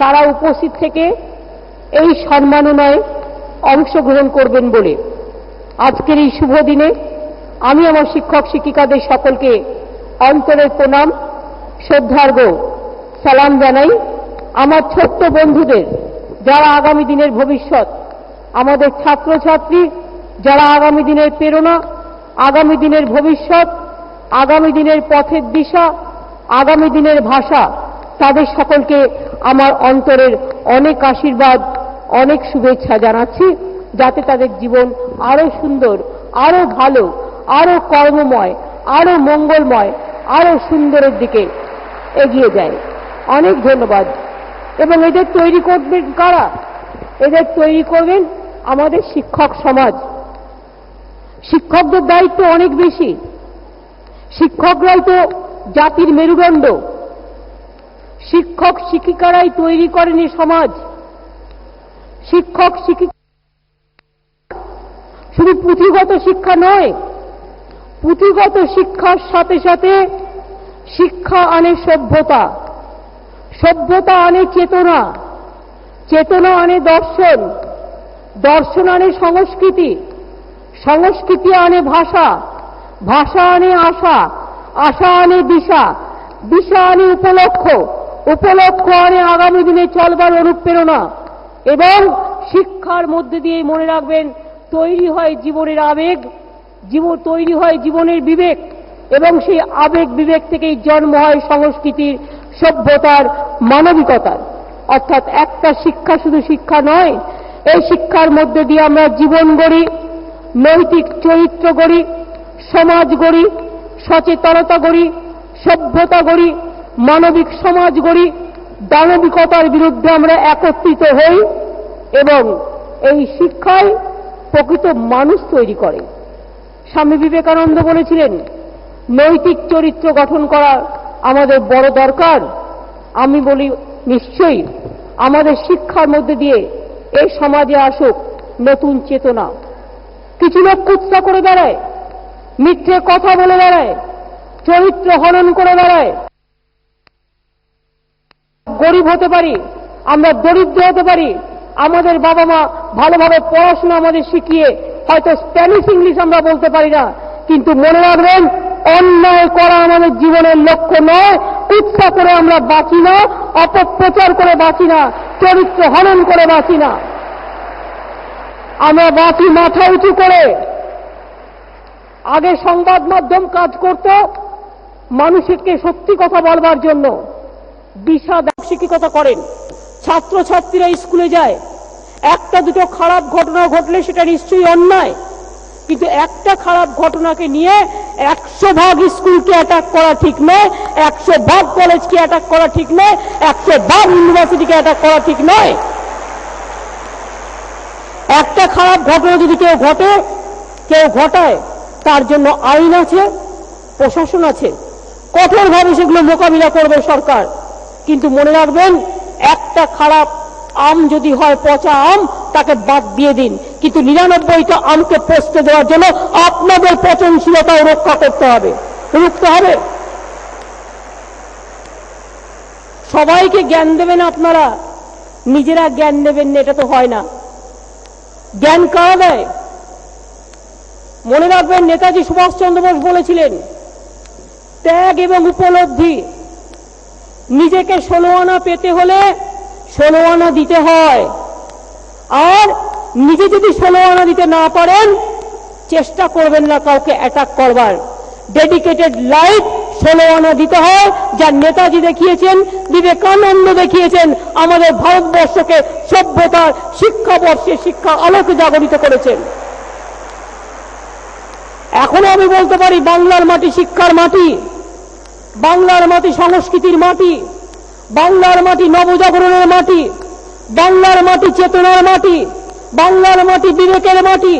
তারা উপস্থিত থেকে এই সম্মাননায় অংশগ্রহণ করবেন বলে আজকের এই শুভ দিনে আমি আমার শিক্ষক শিক্ষিকাদের সকলকে অন্তরের প্রণাম শ্রদ্ধার্ঘ্য সালাম জানাই। আমার ছোট্ট বন্ধুদের যারা আগামী দিনের ভবিষ্যৎ, আমাদের ছাত্রছাত্রী যারা আগামী দিনের প্রেরণা, আগামী দিনের ভবিষ্যৎ, আগামী দিনের পথের দিশা, আগামী দিনের ভাষা, তাদের সকলকে আমার অন্তরের অনেক আশীর্বাদ, অনেক শুভেচ্ছা জানাচ্ছি, যাতে তাদের জীবন আরো সুন্দর, আরো ভালো, আরো কর্মময়, আরো মঙ্গলময়, আরো সুন্দরের দিকে এগিয়ে যায়। অনেক ধন্যবাদ। এবং এদের তৈরি করবেন কারা? এদের তৈরি করবেন আমাদের শিক্ষক সমাজ। শিক্ষকদের দায়িত্ব অনেক বেশি। শিক্ষকরাই তো জাতির মেরুদণ্ড। শিক্ষক শিক্ষিকারাই তৈরি করেন এই সমাজ। শিক্ষক শিক্ষিকা শুধু পুঁথিগত শিক্ষা নয়, পুঁথিগত শিক্ষার সাথে সাথে শিক্ষা আনে সভ্যতা, সভ্যতা আনে চেতনা, চেতনা আনে দর্শন, দর্শন আনে সংস্কৃতি, সংস্কৃতি আনে ভাষা, ভাষা আনে আশা, আশা আনে দিশা, দিশা আনে উপলক্ষ, উপলক্ষ আনে আগামী দিনে চলবার অনুপ্রেরণা। এবং শিক্ষার মধ্যে দিয়ে মনে রাখবেন তৈরি হয় জীবনের আবেগ, তৈরি হয় জীবনের বিবেক, এবং সেই আবেগ বিবেক থেকেই জন্ম হয় সংস্কৃতির, সভ্যতার, মানবিকতার। অর্থাৎ একটা শিক্ষা শুধু শিক্ষা নয়, এই শিক্ষার মধ্যে দিয়ে আমরা জীবন গড়ি, নৈতিক চরিত্র গড়ি, সমাজ গড়ি, সচেতনতা গড়ি, সভ্যতা গড়ি, মানবিক সমাজ গড়ি, দানবিকতার বিরুদ্ধে আমরা একত্রিত হই, এবং এই শিক্ষায় প্রকৃত মানুষ তৈরি করে। স্বামী বিবেকানন্দ বলেছিলেন, নৈতিক চরিত্র গঠন করা আমাদের বড় দরকার। আমি বলি নিশ্চয়ই আমাদের শিক্ষার মধ্যে দিয়ে এই সমাজে আসুক নতুন চেতনা। কিছু লোক কুৎসা করে বেড়ায়, মিথ্যে কথা বলে বেড়ায়, চরিত্র হনন করে বেড়ায়। গরিব হতে পারি, আমরা দরিদ্র হতে পারি, আমাদের বাবা মা ভালোভাবে পড়াশোনা আমাদের শিখিয়ে হয়তো স্প্যানিশ ইংলিশ আমরা বলতে পারি না, কিন্তু মনে রাখবেন অন্যায় করা আমাদের জীবনের লক্ষ্য নয়। কুৎসা করে আমরা বাঁচি না, অপপ্রচার করে বাঁচি না, চরিত্র হনন করে বাঁচি না। আমরা বাঁচি মাথা উঁচু করে। আগে সংবাদ মাধ্যম কাজ করত মানুষকে সত্যি কথা বলবার জন্য, দিশা শিক্ষিকতা করেন। ছাত্রছাত্রীরা স্কুলে যায়, একটা দুটো খারাপ ঘটনা ঘটলে সেটা নিশ্চয়ই অন্যায়, কিন্তু একটা খারাপ ঘটনাকে নিয়ে 100 ভাগ স্কুলকে অ্যাটাক করা ঠিক নয়, 100 ভাগ কলেজকে অ্যাটাক করা ঠিক নয়, 100 ভাগ ইউনিভার্সিটিকে অ্যাটাক করা ঠিক নয়। একটা খারাপ ঘটনা যদি কেউ ঘটায়, তার জন্য আইন আছে, প্রশাসন আছে, কঠোরভাবে সেগুলো মোকাবিলা করবে সরকার। কিন্তু মনে রাখবেন, একটা খারাপ আম যদি হয় পচা আম, তাকে বাদ দিয়ে দিন, কিন্তু 99টা আমকে পচতে দেওয়ার জন্য আপনাদের পচনশীলতাও রক্ষা করতে হবে, রুখতে হবে। সবাইকে জ্ঞান দেবেন আপনারা, নিজেরা জ্ঞান নেবেন না, এটা তো হয় না। জ্ঞান কারা দেয়? মনে রাখবেন, নেতাজি সুভাষচন্দ্র বোস বলেছিলেন, ত্যাগ এবং উপলব্ধি। নিজেকে 16 আনা পেতে হলে 16 আনা দিতে হয়, আর নিজে যদি 16 আনা দিতে না পারেন, চেষ্টা করবেন না কাউকে অ্যাটাক করবার। ডেডিকেটেড লাইফ 16 আনা দিতে হয়, যা নেতাজি দেখিয়েছেন, বিবেকানন্দ দেখিয়েছেন, আমাদের ভারতবর্ষকে সভ্যতার শিক্ষাবর্ষে শিক্ষা আলোকে জাগরিত করেছেন। এখনো আমি বলতে পারি, বাংলার মাটি শিক্ষার মাটি, বাংলার মাটি সংস্কৃতির মাটি, বাংলার মাটি নবজাগরণের মাটি, বাংলার মাটি চেতনার মাটি, বাংলার মাটি বিবেকের মাটি,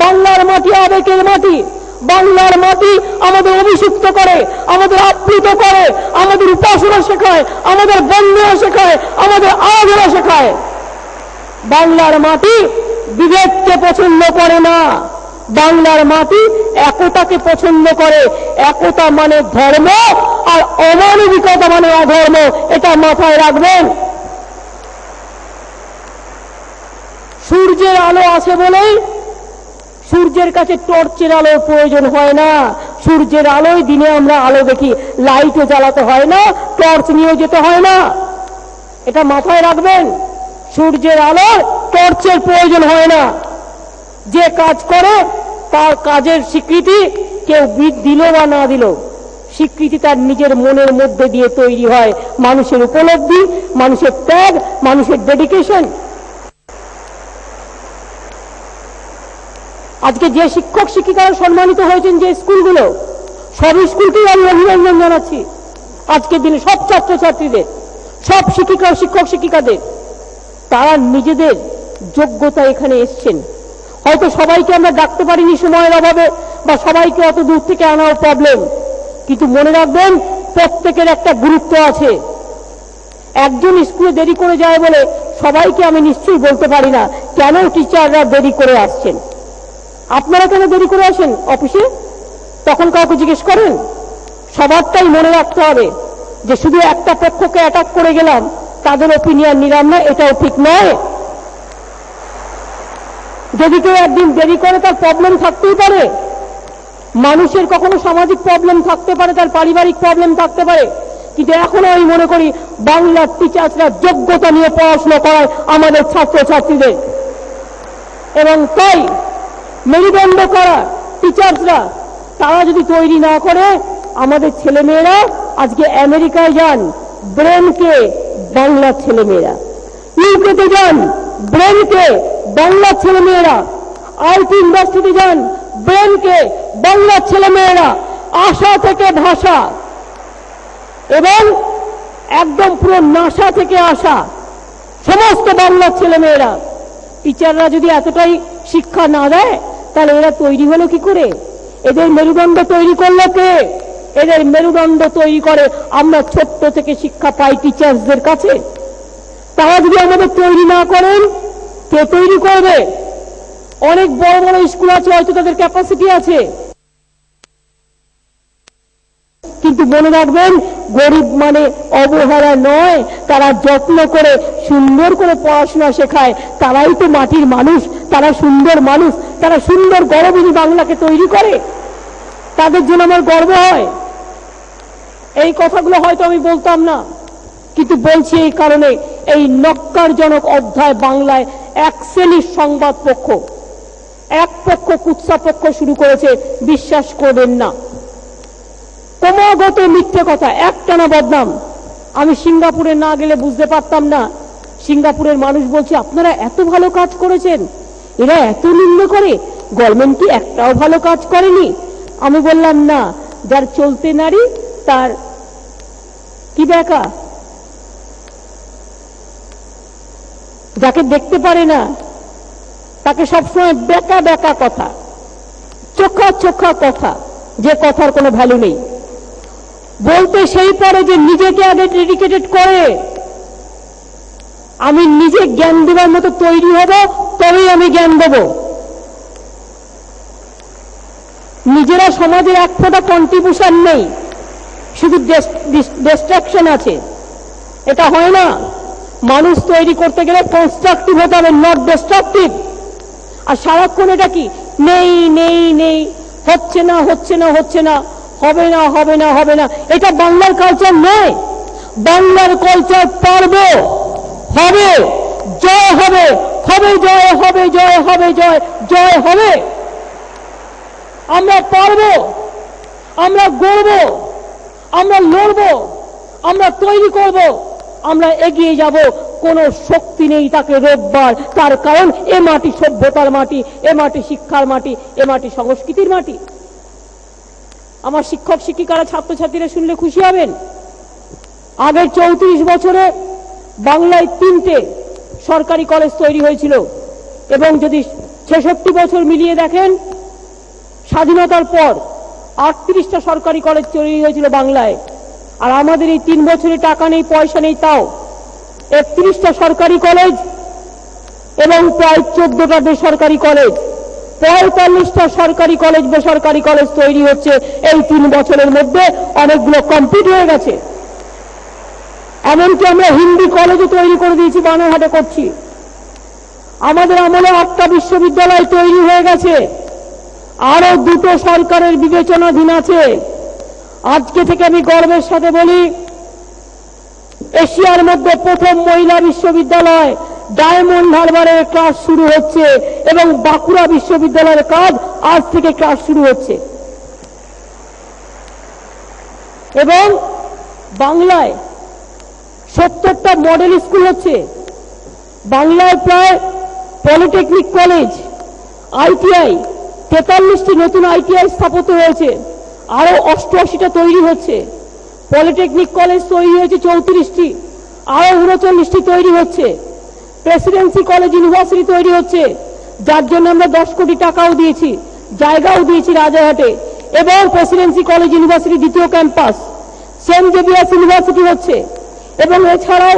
বাংলার মাটি আবেগের মাটি। বাংলার মাটি আমাদের অভিষিক্ত করে, আমাদের আপ্লুত করে, আমাদের উপাসনা শেখায়, আমাদের বন্দনা শেখায়, আমাদের আরাধনা শেখায়। বাংলার মাটি বিভেদকে পছন্দ করে না, বাংলার মাটি একতাকে পছন্দ করে। একতা মানে ধর্ম, আর অমানবিকতা মানে অধর্ম, এটা মাথায় রাখবেন। সূর্যের আলো আছে বলেই সূর্যের কাছে টর্চের আলোর প্রয়োজন হয় না। সূর্যের আলোয় দিনে আমরা আলো দেখি, লাইটও জ্বালাতে হয় না, টর্চ নিয়েও যেতে হয় না। এটা মাথায় রাখবেন, সূর্যের আলোর টর্চের প্রয়োজন হয় না। যে কাজ করে তার কাজের স্বীকৃতি কেউ দিল বা না দিল, স্বীকৃতি তার নিজের মনের মধ্যে দিয়ে তৈরি হয়। মানুষের উপলব্ধি, মানুষের ত্যাগ, মানুষের ডেডিকেশন। আজকে যে শিক্ষক শিক্ষিকারা সম্মানিত হয়েছেন যে স্কুলগুলো, সব স্কুলকেই আমি অভিনন্দন জানাচ্ছি। আজকের দিনে সব ছাত্রছাত্রীদের, সব শিক্ষিকা শিক্ষক শিক্ষিকাদের, তারা নিজেদের যোগ্যতা এখানে এসছেন। হয়তো সবাইকে আমরা ডাকতে পারিনি সময়ের অভাবে, বা সবাইকে অত দূর থেকে আনাও প্রবলেম, কিন্তু মনে রাখবেন প্রত্যেকের একটা গুরুত্ব আছে। একজন স্কুলে দেরি করে যায় বলে সবাইকে আমি নিশ্চয়ই বলতে পারি না কেন টিচাররা দেরি করে আসছেন। আপনারা কেন দেরি করে আসেন অফিসে? তখন কাউকে জিজ্ঞেস করেন? সবারটাই মনে রাখতে হবে যে শুধু একটা পক্ষকে অ্যাটাক করে গেলাম, তাদের ওপিনিয়ন নিলাম না, এটাও ঠিক নয়। যদি কেউ একদিন দেরি করে তার প্রবলেম থাকতেই পারে, মানুষের কখনো সামাজিক প্রবলেম থাকতে পারে, তার পারিবারিক প্রবলেম থাকতে পারে, কিন্তু এখনো আমি মনে করি বাংলার টিচার্সরা যোগ্যতা নিয়ে পড়াশোনা করায় আমাদের ছাত্রছাত্রীদের। এবং তাই মেরুদণ্ড করা টিচার্সরা তারা যদি তৈরি না করে, আমাদের ছেলেমেয়েরা আজকে আমেরিকায় যান ব্রেনকে বাংলার ছেলেমেয়েরা, ইউকেতে যান ব্রেনকে বাংলার ছেলেমেয়েরা, আইটি ইন্ডাস্ট্রিতে যান ব্রেনকে বাংলার ছেলেমেয়েরা, আশা থেকে ভাষা এবং একদম পুরো নাসা থেকে আসা সমস্ত বাংলার ছেলেমেয়েরা। টিচাররা যদি এতটাই শিক্ষা না দেয় তাহলে এরা তৈরি হলো কি করে? এদের মেরুদণ্ড তৈরি করলো কে? এদের মেরুদণ্ড তৈরি করে আমরা ছোট্ট থেকে শিক্ষা পাই টিচার্সদের কাছে। তারা যদি আমাদের তৈরি না করেন, কে তৈরি করবে? অনেক বড় বড় স্কুল আছে, হয়তো তাদের ক্যাপাসিটি আছে, কিন্তু মনে রাখবেন গরিব মানে অবহেলা নয়, তারা যত্ন করে সুন্দর করে পড়াশোনা শেখায়, তারাই তো মাটির মানুষ, তারা সুন্দর মানুষ, তারা সুন্দর গর্বিনী বাংলাকে তৈরি করে। তাদের জন্য আমার গর্ব হয়। এই কথাগুলো হয়তো আমি বলতাম না, কিন্তু বলছি এই কারণে, এই নক্কারজনক অধ্যায় বাংলায় এক শ্রেণীর সংবাদ পক্ষ, এক পক্ষ কুৎসা পক্ষ শুরু করেছে। বিশ্বাস করবেন না, ক্রমাগত মিথ্যে কথা, একটানা বদনাম। আমি সিঙ্গাপুরে না গেলে বুঝতে পারতাম না। সিঙ্গাপুরের মানুষ বলছে আপনারা এত ভালো কাজ করেছেন, এরা এত নিন্দে করে, গভর্নমেন্ট কি একটাও ভালো কাজ করেনি? আমি বললাম না, যার চলতে নারী তার কি ব্যাকা, যাকে দেখতে পারে না তাকে সবসময় বেকা বেকা কথা, চোখা চোখা কথা, যে কথার কোনো ভ্যালু নেই। বলতে সেই পারে যে নিজেকে আগে ডেডিকেটেড করে, আমি নিজে জ্ঞান দেবার মতো তৈরি হব, তবেই আমি জ্ঞান দেব। নিজেরা সমাজের এক ফোঁটা কন্ট্রিবিউশন নেই, শুধু ডিস্ট্রাকশন আছে। এটা হয় না। মানুষ তৈরি করতে গেলে কনস্ট্রাকটিভ হতে হবে, নট ডিস্ট্রাকটিভ। আর সারাক্ষণ এটা কি নেই নেই নেই, হচ্ছে না হচ্ছে না হচ্ছে না, হবে না হবে না হবে না, এটা বাংলার কালচার নয়। বাংলার কালচার পারবো, হবে, জয় হবে, হবে জয় হবে, জয় হবে, জয় জয় হবে। আমরা পারবো, আমরা গড়ব, আমরা লড়ব, আমরা তৈরি করব, আমরা এগিয়ে যাব। কোন শক্তি নেই তাকে রোববার, তার কারণ এ মাটি সভ্যতার মাটি, এ মাটি শিক্ষার মাটি, এ মাটি সংস্কৃতির মাটি। আমার শিক্ষক শিক্ষিকারা ছাত্রছাত্রীরা শুনলে খুশি হবেন। আগের 34 বছরে বাংলায় 3টে সরকারি কলেজ তৈরি হয়েছিল, এবং যদি 66 বছর মিলিয়ে দেখেন, স্বাধীনতার পর 38টা সরকারি কলেজ তৈরি হয়েছিল বাংলায়। আর আমাদের এই 3 বছরে টাকা নেই, পয়সা নেই, তাও 31টা সরকারি কলেজ এবং প্রায় 14টা বেসরকারি কলেজ, 45টা সরকারি কলেজ বেসরকারি কলেজ তৈরি হচ্ছে এই 3 বছরের মধ্যে। অনেকগুলো কমপ্লিট হয়ে গেছে। এমনকি আমরা হিন্দি কলেজও তৈরি করে দিয়েছি, বানারহাটে করছি। আমাদের আমলে 8টা বিশ্ববিদ্যালয় তৈরি হয়ে গেছে, আরো 2টো সরকারের বিবেচনাধীন আছে। আজকে থেকে আমি গর্বের সাথে বলি, এশিয়ার মধ্যে প্রথম মহিলা বিশ্ববিদ্যালয় ডায়মন্ড হারবারের ক্লাস শুরু হচ্ছে এবং বাঁকুড়া বিশ্ববিদ্যালয়ের কাজ আজ থেকে ক্লাস শুরু হচ্ছে। এবং বাংলায় 70টা মডেল স্কুল হচ্ছে। বাংলায় প্রায় পলিটেকনিক কলেজ, আইটিআই 43টি নতুন আইটিআই স্থাপিত হয়েছে, আরো 88টা তৈরি হচ্ছে। পলিটেকনিক কলেজ তৈরি হয়েছে 34টি, আরো 39টি তৈরি হচ্ছে। প্রেসিডেন্সি কলেজ ইউনিভার্সিটি তৈরি হচ্ছে, যার জন্য আমরা 10 কোটি টাকাও দিয়েছি, জায়গাও দিয়েছি রাজারহাটে। এবং প্রেসিডেন্সি কলেজ ইউনিভার্সিটি দ্বিতীয় ক্যাম্পাস, সেন্ট জেভিয়ার্স ইউনিভার্সিটি হচ্ছে। এবং এছাড়াও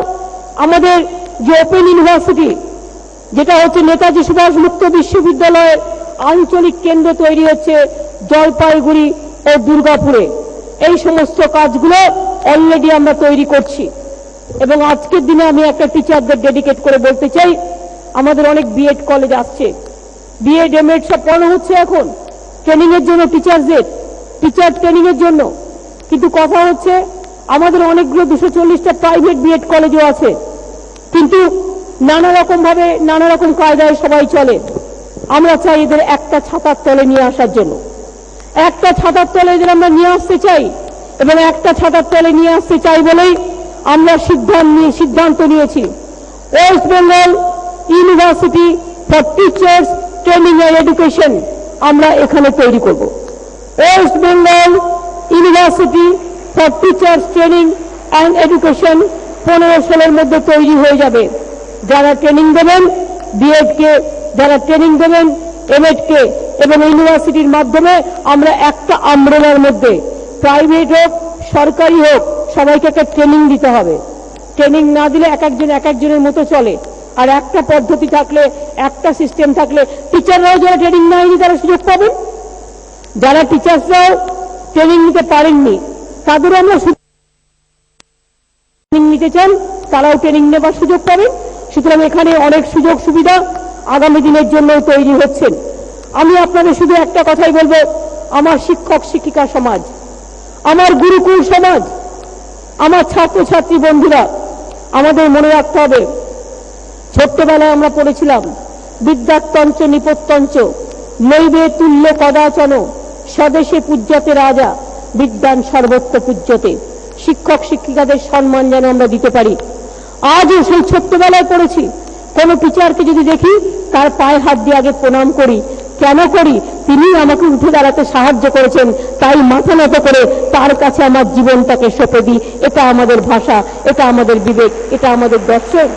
আমাদের যে ওপেন ইউনিভার্সিটি, যেটা হচ্ছে নেতাজি সুভাষ মুক্ত বিশ্ববিদ্যালয়ের আঞ্চলিক কেন্দ্র তৈরি হচ্ছে জলপাইগুড়ি ও দুর্গাপুরে। এই সমস্ত কাজগুলো অলরেডি আমরা তৈরি করছি। এবং আজকের দিনে আমি একটা টিচারদের ডেডিকেট করে বলতে চাই, আমাদের অনেক বিএড কলেজ আসছে, বিএড এমএড সব পড়ানো হচ্ছে এখন ট্রেনিং এর জন্য, টিচার ট্রেনিং এর জন্য। কিন্তু কথা হচ্ছে আমাদের অনেকগুলো 240টা প্রাইভেট বিএড কলেজও আছে, কিন্তু নানা রকম ভাবে নানা রকম কায়দায় সবাই চলে। আমরা চাই এদের একটা ছাতার তলে নিয়ে আসার জন্য, একটা ছাতার তলে এদের আমরা নিয়ে আসতে চাই। এবং একটা ছাতার তলে নিয়ে আসতে চাই বলেই আমরা সিদ্ধান্ত নিয়েছি West Bengal University for Teachers Training and Education আমরা এখানে তৈরি করব। West Bengal University for Teachers Training and Education 15 সালের মধ্যে তৈরি হয়ে যাবে। যারা ট্রেনিং দেবেন বিএড কে, যারা ট্রেনিং দেবেন এমএড কে, এবং ইউনিভার্সিটির মাধ্যমে আমরা একটা আমব্রেলার মধ্যে, প্রাইভেট হোক সরকারি হোক, সবাইকে একটা ট্রেনিং দিতে হবে। ট্রেনিং না দিলে এক একজনের মতো চলে। আর একটা পদ্ধতি থাকলে, একটা সিস্টেম থাকলে টিচাররাও যারা ট্রেনিং নেয়নি তারা সুযোগ পাবেন, যারা টিচার্সরাও ট্রেনিং নিতে পারেননি তাদেরও আমরা ট্রেনিং নিতে চান, তারাও ট্রেনিং নেবার সুযোগ পাবেন। সুতরাং এখানে অনেক সুযোগ সুবিধা আগামী দিনের জন্য তৈরি হচ্ছেন। আমি আপনাদের শুধু একটা কথাই বলবো, আমার শিক্ষক শিক্ষিকা সমাজ, আমার গুরুকুল সমাজ, আমার ছাত্রছাত্রী বন্ধুরা, আমাদের মনে রাখতে হবে, ছোট্টবেলায় আমরা পড়েছিলাম বিদ্যাতঞ্চ নিপত্যঞ্চ নৈবে তুল্য কদাচন স্বদেশে পূজ্যতে রাজা বিদ্যান সর্বত্র পূজ্যতে। শিক্ষক শিক্ষিকাদের সম্মান যেন আমরা দিতে পারি। আজও সেই ছোট্টবেলায় পড়েছি, কোন টিচারকে যদি দেখি তার পায়ে হাত দিয়ে আগে প্রণাম করি। কেন করি? তিনি আমাকে উঠে দাঁড়াতে সাহায্য করেছেন, তাই মাথা নত করে তার কাছে আমার জীবনটাকে সঁপে দিই। এটা আমাদের ভাষা, এটা আমাদের বিবেক, এটা আমাদের দর্শন।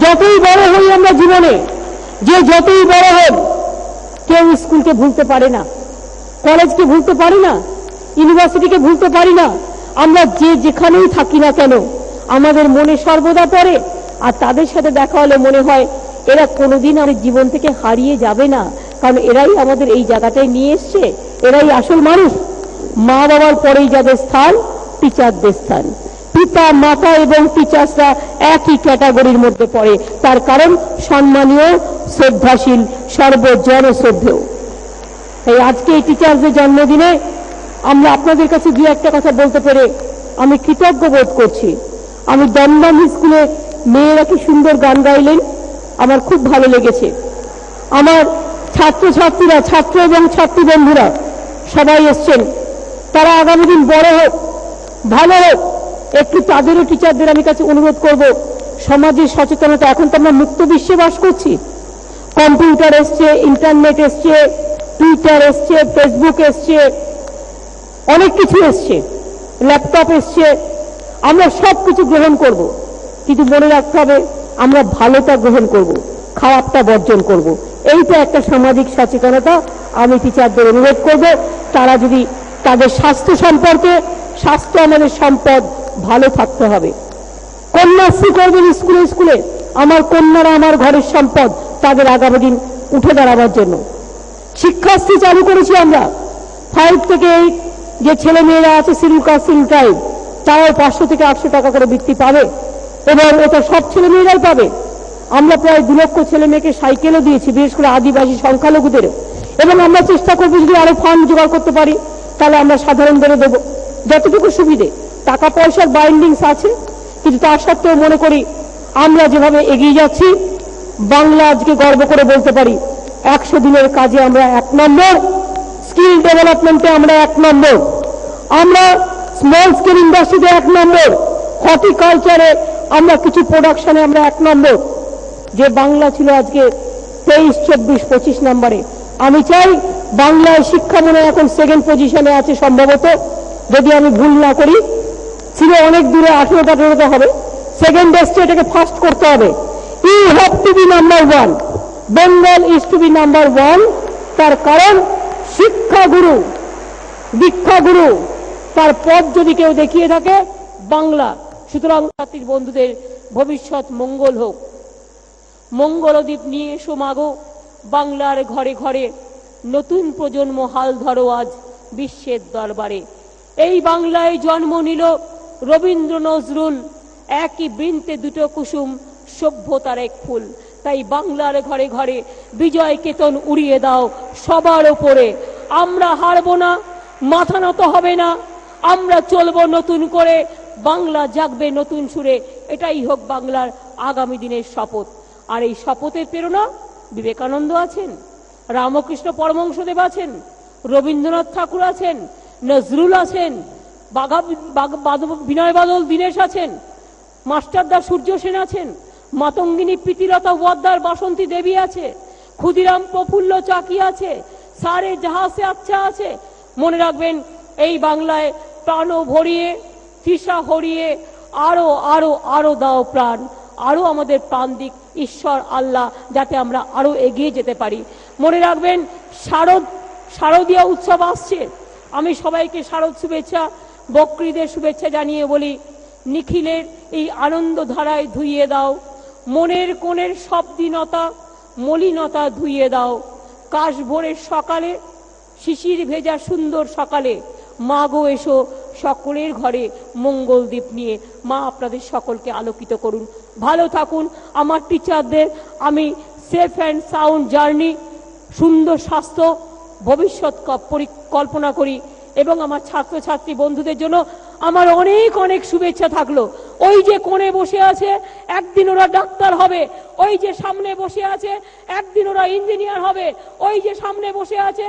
যতই বড় হই আমরা জীবনে, যে যতই বড় হোক, কেউ স্কুলকে ভুলতে পারে না, কলেজকে ভুলতে পারি না, ইউনিভার্সিটিকে ভুলতে পারি না। আমরা যে যেখানেই থাকি না কেন আমাদের মনে সর্বদা পড়ে। আর তাদের সাথে দেখা হলে মনে হয় এরা কোনোদিন আমাদের জীবন থেকে হারিয়ে যাবে না, কারণ এরাই আমাদের এই জায়গাটায় নিয়ে এসছে, এরাই আসল মানুষ। মা বাবার পরেই যাদের স্থান, টিচারদের স্থান। পিতা মাতা এবং টিচার্সরা একই ক্যাটাগরির মধ্যে পড়ে, তার কারণ সম্মানীয়, শ্রদ্ধাশীল, সর্বজন শ্রদ্ধেয়। তাই আজকে এই টিচার্সদের জন্মদিনে আমরা আপনাদের কাছে দু একটা কথা বলতে পেরে আমি কৃতজ্ঞ বোধ করছি। আমি দমদম স্কুলে মেয়েরা কি সুন্দর গান গাইলেন, আমার খুব ভালো লেগেছে। আমার ছাত্রছাত্রীরা, ছাত্র এবং ছাত্রী বন্ধুরা সবাই এসছেন, তারা আগামী দিন বড় হোক, ভালো হোক। একটু তাদেরও টিচারদের আমি কাছে অনুরোধ করব, সমাজের সচেতনতা। এখন তো আমরা মুক্ত বিশ্বে বাস করছি, কম্পিউটার এসছে, ইন্টারনেট এসছে, টুইটার এসছে, ফেসবুক এসছে, অনেক কিছু এসছে, ল্যাপটপ এসছে। আমরা সব কিছু গ্রহণ করব, কিন্তু মনে রাখতে হবে আমরা ভালোটা গ্রহণ করব, খারাপটা বর্জন করব। এইটা একটা সামাজিক সচেতনতা। আমি টিচারদের অনুরোধ করব, তারা যদি তাদের স্বাস্থ্য সম্পর্কে, স্বাস্থ্য আমাদের সম্পদ, ভালো থাকতে হবে। কন্যাশ্রী করবেন স্কুলে স্কুলে, আমার কন্যারা আমার ঘরের সম্পদ, তাদের আগামী দিন উঠে দাঁড়াবার জন্য। শিক্ষাশ্রী চালু করেছি আমরা, 5 থেকে 8 যে ছেলে মেয়েরা আছে শিডিউল কাস্ট শিডিউল ট্রাইব, তারাও 500 থেকে 800 টাকা করে বৃত্তি পাবে, এবং এটা সব ছেলে মেয়েরাই পাবে। আমরা প্রায় 2 লক্ষ ছেলে মেয়েকে সাইকেলও দিয়েছি, বিশেষ করে আদিবাসী সংখ্যালঘুদের। এবং আমরা চেষ্টা করবো যদি আরো ফান্ড জোগাড় করতে পারি তাহলে আমরা সাধারণদেরও দেবো যতটুকু সুবিধে। টাকা পয়সার বাইন্ডিংস আছে, কিন্তু তার সত্ত্বেও মনে করি আমরা যেভাবে এগিয়ে যাচ্ছি, বাংলা আজকে গর্ব করে বলতে পারি 100 দিনের কাজে আমরা 1 নম্বর, স্কিল ডেভেলপমেন্টে আমরা 1 নম্বর, আমরা স্মল স্কেল ইন্ডাস্ট্রিতে 1 নম্বর, হর্টিকালচারে আমরা কিছু প্রোডাকশনে আমরা 1 নম্বর। যে বাংলা ছিল আজকে 23, 24, 25 নম্বরে। আমি চাই বাংলায় শিক্ষা মনে এখন 2nd পজিশনে আছে সম্ভবত, যদি আমি ভুল না করি। ছিল অনেক দূরে, 18তে হবে। 2nd স্টেট এটাকে ফার্স্ট করতে হবে। You have to be number 1। Bengal is to be number 1। তার কারণ শিক্ষাগুরু, দীক্ষাগুরু, তার পথ যদি কেউ দেখিয়ে থাকে বাংলা। সুতরাং ছাত্রী বন্ধুদের ভবিষ্যৎ মঙ্গল হোক। মঙ্গলদ্বীপ নিয়ে এসো মাগো, বাংলার ঘরে ঘরে নতুন প্রজন্ম হাল ধরো আজ বিশ্বের দরবারে। এই বাংলায় জন্ম নিল রবীন্দ্র নজরুল, একই বৃন্তে 2টো কুসুম, সভ্যতার এক ফুল। তাই বাংলার ঘরে ঘরে বিজয় কেতন উড়িয়ে দাও সবার ওপরে। আমরা হারবো না, মাথা নত হবে না, আমরা চলবো নতুন করে, বাংলা জাগবে নতুন সুরে। এটাই হোক বাংলার আগামী দিনের শপথ। আর এই শপথের প্রেরণা বিবেকানন্দ আছেন, রামকৃষ্ণ পরমহংসদেব আছেন, রবীন্দ্রনাথ ঠাকুর আছেন, নজরুল আছেন, বিনয় বাদল দীনেশ আছেন, মাস্টারদা সূর্য সেন আছেন, মাতঙ্গিনী প্রীতিলতা ওয়াদ্দার বাসন্তী দেবী আছে, ক্ষুদিরাম প্রফুল্ল চাকি আছে, সারে জাহাসে আচ্ছা আছে। মনে রাখবেন এই বাংলায় প্রাণ ভরিয়ে, তৃষা হরিয়ে আরো আরো আরো দাও প্রাণ, আরো আমাদের প্রাণ দিক ঈশ্বর আল্লাহ, যাতে আমরা আরো এগিয়ে যেতে পারি। মনে রাখবেন শারদীয় উৎসব আসছে। আমি সবাইকে শারদ শুভেচ্ছা, বকরিদের শুভেচ্ছা জানিয়ে বলি, নিখিলের এই আনন্দ ধারায় ধুইয়ে দাও মনের কোণের সব দীনতা, মলিনতা ধুইয়ে দাও। কাশ ভোরের সকালে, শিশির ভেজা সুন্দর সকালে, মা গো এসো সকলের ঘরে মঙ্গলদ্বীপ নিয়ে। মা আপনাদের সকলকে আলোকিত করুন, ভালো থাকুন। আমার টিচারদের আমি সেফ অ্যান্ড সাউন্ড জার্নি, সুন্দর স্বাস্থ্য ভবিষ্যৎ পরিকল্পনা করি। এবং আমার ছাত্রছাত্রী বন্ধুদের জন্য আমার অনেক অনেক শুভেচ্ছা থাকলো। ওই যে কোণে বসে আছে একদিন ওরা ডাক্তার হবে, ওই যে সামনে বসে আছে একদিন ওরা ইঞ্জিনিয়ার হবে, ওই যে সামনে বসে আছে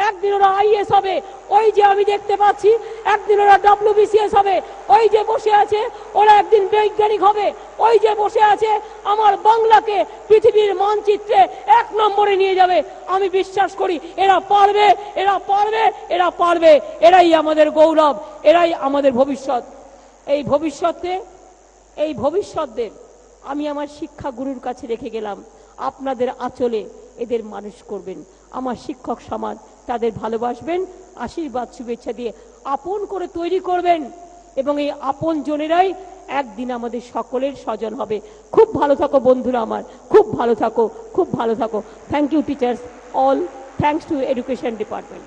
একদিন ওরা আইএস হবে, ওই যে আমি দেখতে পাচ্ছি একদিন ওরা WBCS হবে, ওই যে বসে আছে ওরা একদিন বৈজ্ঞানিক হবে, ওই যে বসে আছে আমার বাংলাকে পৃথিবীর মানচিত্রে 1 নম্বরে নিয়ে যাবে। আমি বিশ্বাস করি এরা পারবে, এরা পারবে, এরা পারবে। এরাই আমাদের গৌরব, এরাই আমাদের ভবিষ্যৎ। এই ভবিষ্যৎদের আমি আমার শিক্ষা গুরুর কাছে রেখে গেলাম। আপনাদের আঁচলে এদের মানুষ করবেন। আমার শিক্ষক সমাজ তাদের ভালোবাসবেন, আশীর্বাদ শুভেচ্ছা দিয়ে আপন করে তৈরি করবেন। এবং এই আপন জনেরাই একদিন আমাদের সকলের স্বজন হবে। খুব ভালো থাকো বন্ধুরা আমার, খুব ভালো থাকো, খুব ভালো থাকো। Thank you teachers all, thanks to education department.